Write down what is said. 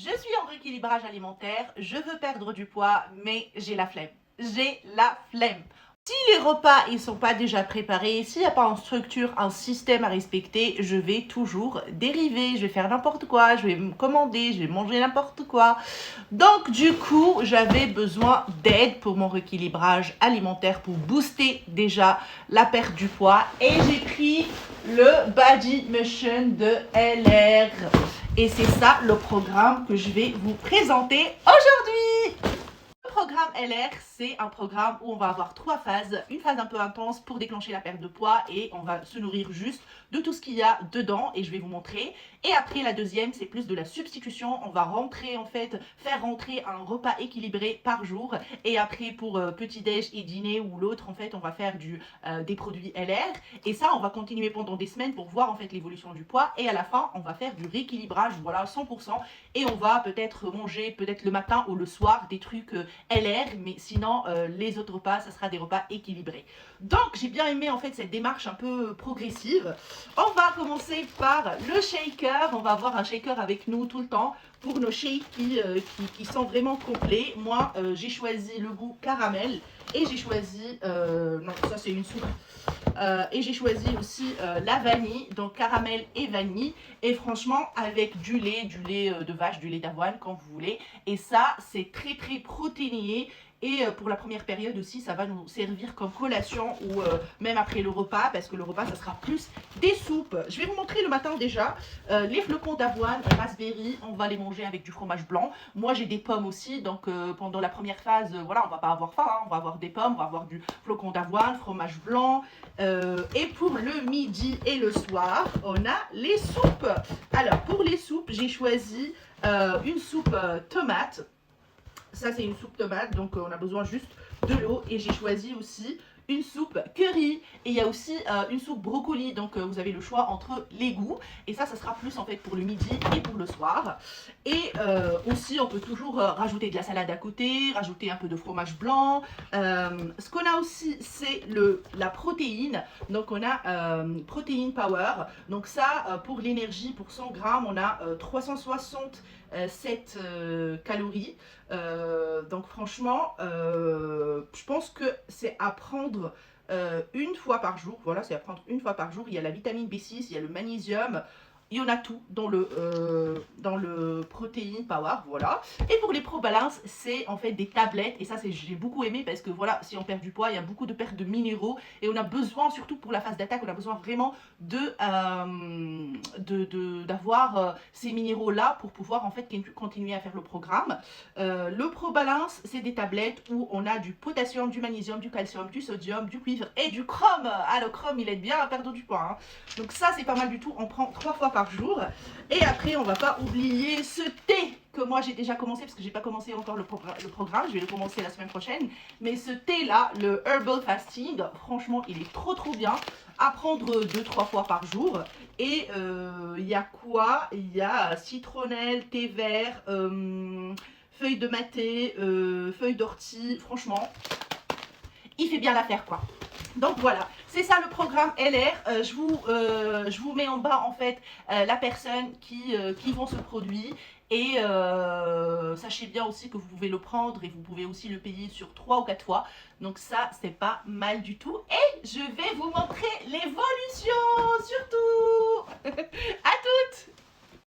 Je suis en rééquilibrage alimentaire, je veux perdre du poids, mais j'ai la flemme. J'ai la flemme. Si les repas ils sont pas déjà préparés, s'il n'y a pas en structure un système à respecter, je vais toujours dériver, je vais faire n'importe quoi, je vais me commander, je vais manger n'importe quoi. Donc du coup, j'avais besoin d'aide pour mon rééquilibrage alimentaire, pour booster déjà la perte du poids. Et j'ai pris le Body Motion de LR. Et c'est ça le programme que je vais vous présenter aujourd'hui. Le programme LR, c'est un programme où on va avoir 3 phases. Une phase un peu intense pour déclencher la perte de poids et on va se nourrir juste de tout ce qu'il y a dedans et je vais vous montrer. Et après la deuxième, c'est plus de la substitution. On va rentrer en fait, faire rentrer un repas équilibré par jour. Et après pour petit-déj et dîner ou l'autre, en fait, on va faire des produits LR. Et ça, on va continuer pendant des semaines pour voir en fait l'évolution du poids. Et à la fin, on va faire du rééquilibrage, voilà, 100%. Et on va peut-être manger, peut-être le matin ou le soir, des trucs LR, mais sinon les autres repas, ça sera des repas équilibrés. Donc j'ai bien aimé en fait cette démarche un peu progressive. On va commencer par le shaker. On va avoir un shaker avec nous tout le temps pour nos shakes qui sont vraiment complets. Moi j'ai choisi le goût caramel et j'ai choisi, non ça c'est une soupe. Et j'ai choisi aussi la vanille, donc caramel et vanille. Et franchement, avec du lait de vache, du lait d'avoine, quand vous voulez. Et ça, c'est très très protéiné. Et pour la première période aussi, ça va nous servir comme collation ou même après le repas, parce que le repas, ça sera plus des soupes. Je vais vous montrer le matin déjà. Les flocons d'avoine et raspberry, on va les manger avec du fromage blanc. Moi, j'ai des pommes aussi, donc pendant la première phase, voilà, on va pas avoir faim, hein, on va avoir des pommes, on va avoir du flocon d'avoine, fromage blanc. Et pour le midi et le soir, on a les soupes. Alors, pour les soupes, j'ai choisi une soupe tomate. Ça, c'est une soupe tomate, donc on a besoin juste de l'eau. Et j'ai choisi aussi une soupe curry. Et il y a aussi une soupe brocoli, donc vous avez le choix entre les goûts. Et ça sera plus en fait pour le midi et pour le soir. Et aussi, on peut toujours rajouter de la salade à côté, rajouter un peu de fromage blanc. Ce qu'on a aussi, c'est la protéine. Donc on a Protein Power. Donc ça, pour l'énergie, pour 100 grammes, on a 367 calories. Donc franchement, je pense que c'est à prendre une fois par jour. Voilà, c'est à prendre une fois par jour. Il y a la vitamine B6, il y a le magnésium. Il y en a tout dans le Protein Power, voilà. Et pour les Pro Balance, c'est en fait des tablettes. Et ça, j'ai beaucoup aimé parce que voilà, si on perd du poids, il y a beaucoup de pertes de minéraux. Et on a besoin, surtout pour la phase d'attaque, on a besoin vraiment d'avoir ces minéraux-là pour pouvoir en fait continuer à faire le programme. Le Pro Balance, c'est des tablettes où on a du potassium, du magnésium, du calcium, du sodium, du cuivre et du chrome. Ah, le chrome, il aide bien à perdre du poids, hein. Donc ça, c'est pas mal du tout. On prend 3 fois par jour. Et après, on va pas oublier ce thé que moi j'ai déjà commencé parce que j'ai pas commencé encore le programme. Je vais le commencer la semaine prochaine. Mais ce thé là, le Herbal Fasting, franchement, il est trop bien à prendre 2-3 fois par jour. Et il y a quoi? Il y a citronnelle, thé vert, feuilles de maté, feuilles d'ortie. Franchement, il fait bien l'affaire quoi. Donc voilà, c'est ça le programme LR. Je vous mets en bas en fait la personne qui vend ce produit. Et sachez bien aussi que vous pouvez le prendre et vous pouvez aussi le payer sur 3 ou 4 fois. Donc ça, c'est pas mal du tout. Et je vais vous montrer l'évolution surtout. À toutes.